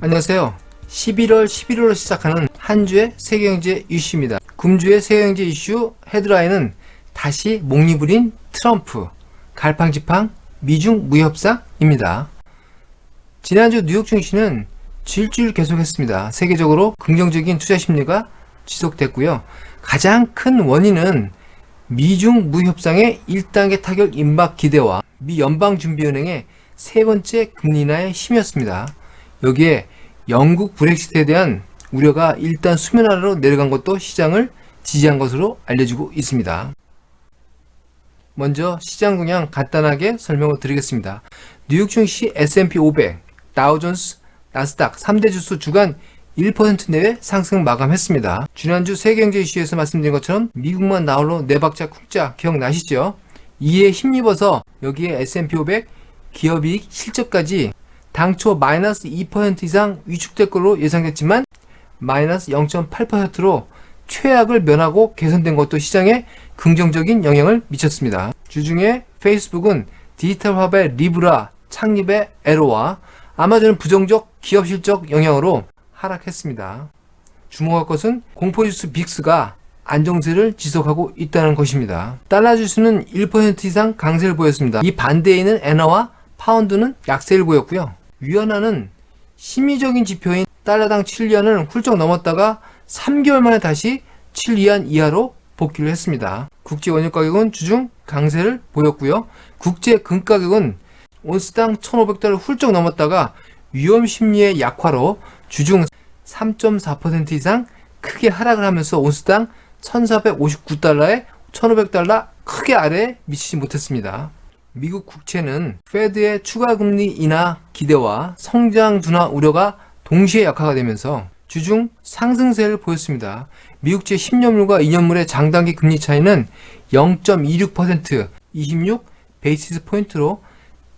안녕하세요. 11월로 시작하는 한 주의 세계경제 이슈입니다. 금주의 세계경제 이슈 헤드라인은 다시 목리 부린 트럼프, 갈팡질팡 미중 무협상입니다. 지난주 뉴욕 증시는 질주를 계속했습니다. 세계적으로 긍정적인 투자 심리가 지속됐고요. 가장 큰 원인은 미중 무협상의 1단계 타결 임박 기대와 미 연방준비은행의 세 번째 금리 인하의 힘이었습니다. 여기에 영국 브렉시트에 대한 우려가 일단 수면 아래로 내려간 것도 시장을 지지한 것으로 알려지고 있습니다. 먼저 시장 동향 간단하게 설명을 드리겠습니다. 뉴욕 증시 S&P 500, 다우존스, 나스닥 3대 지수 주간 1% 내외 상승 마감했습니다. 지난주 세계경제 이슈에서 말씀드린 것처럼 미국만 나홀로 네 박자 쿵짝 기억나시죠? 이에 힘입어서 여기에 S&P 500 기업이익 실적까지 당초 마이너스 2% 이상 위축될 것으로 예상됐지만 마이너스 0.8%로 최악을 면하고 개선된 것도 시장에 긍정적인 영향을 미쳤습니다. 주중에 페이스북은 디지털 화폐 리브라 창립의 애로와 아마존은 부정적 기업 실적 영향으로 하락했습니다. 주목할 것은 공포지수 빅스가 안정세를 지속하고 있다는 것입니다. 달러 지수는 1% 이상 강세를 보였습니다. 이 반대에 있는 엔화와 파운드는 약세를 보였고요. 위안화는 심리적인 지표인 달러당 7위안을 훌쩍 넘었다가 3개월 만에 다시 7위안 이하로 복귀를 했습니다. 국제 원유 가격은 주중 강세를 보였고요. 국제 금 가격은 온스당 1,500달러 훌쩍 넘었다가 위험 심리의 약화로 주중 3.4% 이상 크게 하락을 하면서 온스당 1,459달러에 1,500달러 크게 아래에 미치지 못했습니다. 미국 국채는 페드의 추가 금리 인하 기대와 성장 둔화 우려가 동시에 약화가 되면서 주중 상승세를 보였습니다. 미국채 10년물과 2년물의 장단기 금리 차이는 0.26%, 26 베이시스 포인트로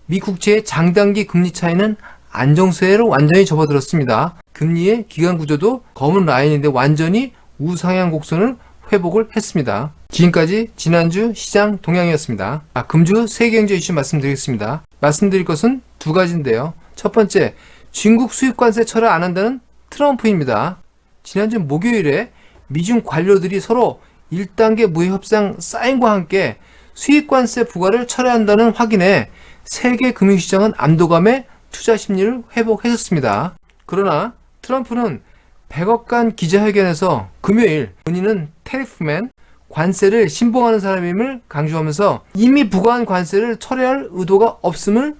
미국채의 장단기 금리 차이는 안정세로 완전히 접어들었습니다. 금리의 기간 구조도 검은 라인인데 완전히 우상향 곡선을 회복을 했습니다. 지금까지 지난주 시장 동향이었습니다. 금주 세계경제 이슈 말씀드리겠습니다. 말씀드릴 것은 두 가지인데요. 첫 번째, 중국 수입관세 철회 안 한다는 트럼프입니다. 지난주 목요일에 미중 관료들이 서로 1단계 무협상 사인과 함께 수입관세 부과를 철회한다는 확인에 세계 금융시장은 안도감에 투자 심리를 회복했었습니다. 그러나 트럼프는 백악관 기자회견에서 금요일 본인은 테리프맨, 관세를 신봉하는 사람임을 강조하면서 이미 부과한 관세를 철회할 의도가 없음을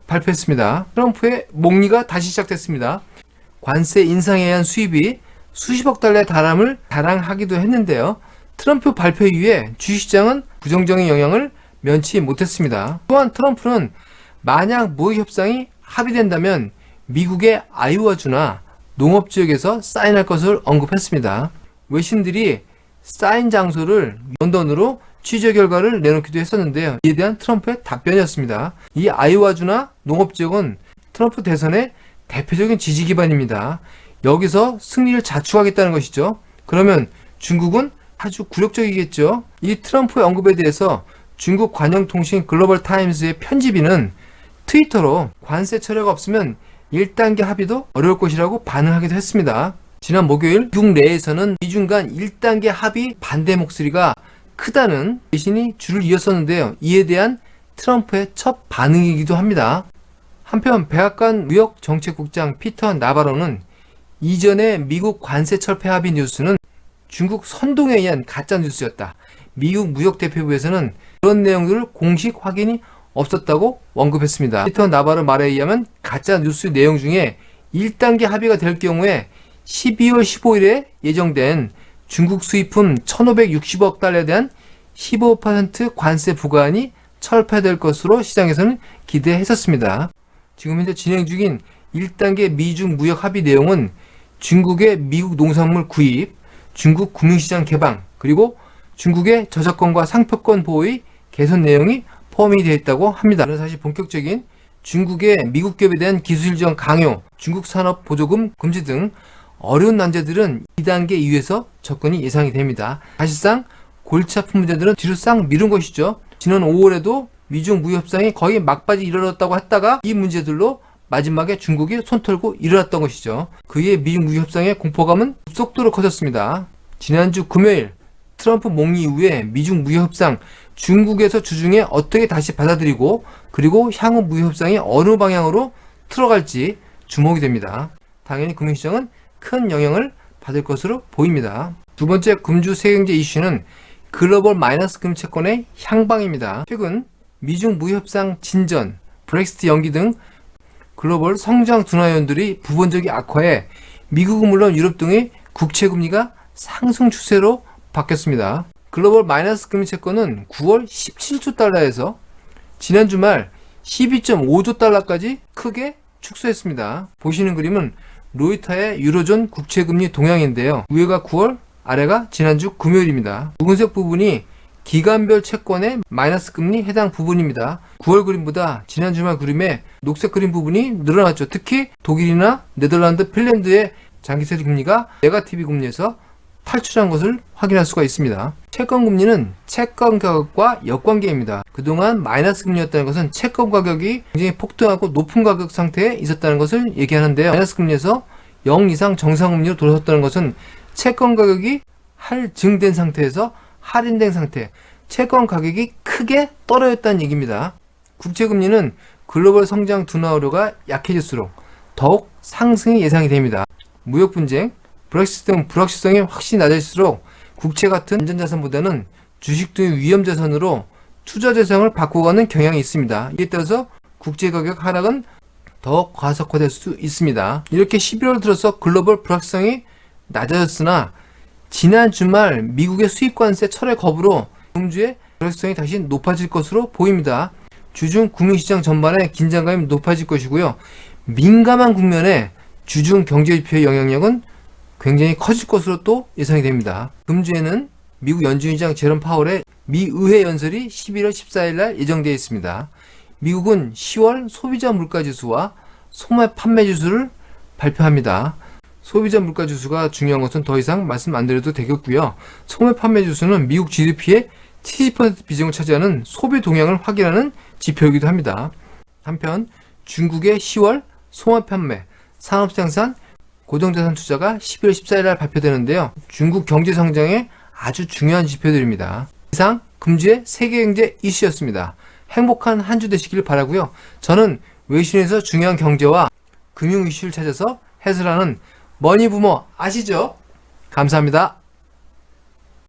발표했습니다. 트럼프의 목리가 다시 시작됐습니다. 관세 인상에 의한 수입이 수십억 달러에 달함을 자랑하기도 했는데요. 트럼프 발표 이후에 주식시장은 부정적인 영향을 면치 못했습니다. 또한 트럼프는 만약 무역협상이 합의된다면 미국의 아이오와주나 농업지역에서 사인할 것을 언급했습니다. 외신들이 사인 장소를 런던으로 취재 결과를 내놓기도 했었는데요. 이에 대한 트럼프의 답변이었습니다. 이 아이오와주나 농업지역은 트럼프 대선의 대표적인 지지 기반입니다. 여기서 승리를 자축하겠다는 것이죠. 그러면 중국은 아주 굴욕적이겠죠. 이 트럼프의 언급에 대해서 중국 관영통신 글로벌타임스의 편집인은 트위터로 관세 철회가 없으면 1단계 합의도 어려울 것이라고 반응하기도 했습니다. 지난 목요일 미국 내에서는 미중 간 1단계 합의 반대 목소리가 크다는 외신이 줄을 이었었는데요. 이에 대한 트럼프의 첫 반응이기도 합니다. 한편 백악관 무역정책국장 피터 나바로는 이전에 미국 관세 철폐 합의 뉴스는 중국 선동에 의한 가짜 뉴스였다. 미국 무역대표부에서는 그런 내용들을 공식 확인이 없었다고 언급했습니다. 피터 나바로 말에 의하면 가짜 뉴스 내용 중에 1단계 합의가 될 경우에 12월 15일에 예정된 중국 수입품 1,560억 달러에 대한 15% 관세 부과안이 철폐될 것으로 시장에서는 기대했었습니다. 지금 현재 진행 중인 1단계 미중 무역 합의 내용은 중국의 미국 농산물 구입, 중국 금융시장 개방, 그리고 중국의 저작권과 상표권 보호의 개선 내용이 포함이 되어 있다고 합니다. 사실 본격적인 중국의 미국 기업에 대한 기술 지원 강요, 중국 산업 보조금 금지 등 어려운 난제들은 2단계 이후에서 접근이 예상이 됩니다. 사실상 골치 아픈 문제들은 뒤로 싹 미룬 것이죠. 지난 5월에도 미중 무역 협상이 거의 막바지 이르렀다고 했다가 이 문제들로 마지막에 중국이 손털고 일어났던 것이죠. 그의 미중 무역 협상의 공포감은 급속도로 커졌습니다. 지난주 금요일 트럼프 목리 이후에 미중 무역 협상 중국에서 주중에 어떻게 다시 받아들이고 그리고 향후 무역 협상이 어느 방향으로 틀어갈지 주목이 됩니다. 당연히 금융시장은 큰 영향을 받을 것으로 보입니다. 두 번째 금주 세계경제 이슈는 글로벌 마이너스 금리 채권의 향방입니다. 최근 미중 무역 협상 진전, 브렉시트 연기 등 글로벌 성장 둔화 요인들이 부분적인 악화해 미국은 물론 유럽 등의 국채 금리가 상승 추세로 바뀌었습니다. 글로벌 마이너스 금리 채권은 9월 17조 달러에서 지난 주말 12.5조 달러까지 크게 축소했습니다. 보시는 그림은 로이터의 유로존 국채금리 동향인데요. 위가 9월, 아래가 지난주 금요일입니다. 붉은색 부분이 기간별 채권의 마이너스 금리 해당 부분입니다. 9월 그림보다 지난 주말 그림에 녹색 그림 부분이 늘어났죠. 특히 독일이나 네덜란드, 핀란드의 장기세리 금리가 네거티브 금리에서 탈출한 것을 확인할 수가 있습니다. 채권 금리는 채권 가격과 역관계입니다. 그동안 마이너스 금리였다는 것은 채권 가격이 굉장히 폭등하고 높은 가격 상태에 있었다는 것을 얘기하는데요. 마이너스 금리에서 0 이상 정상 금리로 돌아섰다는 것은 채권 가격이 할증된 상태에서 할인된 상태, 채권 가격이 크게 떨어졌다는 얘기입니다. 국채 금리는 글로벌 성장 둔화 우려가 약해질수록 더욱 상승이 예상이 됩니다. 무역 분쟁, 브렉시트 등 불확실성이 확실히 낮아질수록 국채 같은 안전자산보다는 주식 등의 위험자산으로 투자 대상을 바꿔가는 경향이 있습니다. 이에 따라서 국채 가격 하락은 더 과속화될 수 있습니다. 이렇게 11월 들어서 글로벌 불확실성이 낮아졌으나 지난 주말 미국의 수입관세 철회 거부로 금주의 불확실성이 다시 높아질 것으로 보입니다. 주중 금융시장 전반에 긴장감이 높아질 것이고요. 민감한 국면에 주중 경제지표의 영향력은 굉장히 커질 것으로 또 예상이 됩니다. 금주에는 미국 연준의장 제롬 파월의 미 의회 연설이 11월 14일 날 예정되어 있습니다. 미국은 10월 소비자 물가지수와 소매 판매지수를 발표합니다. 소비자 물가지수가 중요한 것은 더 이상 말씀 안 드려도 되겠고요. 소매 판매지수는 미국 GDP의 70% 비중을 차지하는 소비 동향을 확인하는 지표이기도 합니다. 한편 중국의 10월 소매 판매, 산업생산, 고정자산 투자가 11월 14일 날 발표되는데요. 중국 경제 성장의 아주 중요한 지표들입니다. 이상 금주의 세계경제 이슈였습니다. 행복한 한 주 되시길 바라고요. 저는 외신에서 중요한 경제와 금융 이슈를 찾아서 해설하는 머니부머 아시죠? 감사합니다.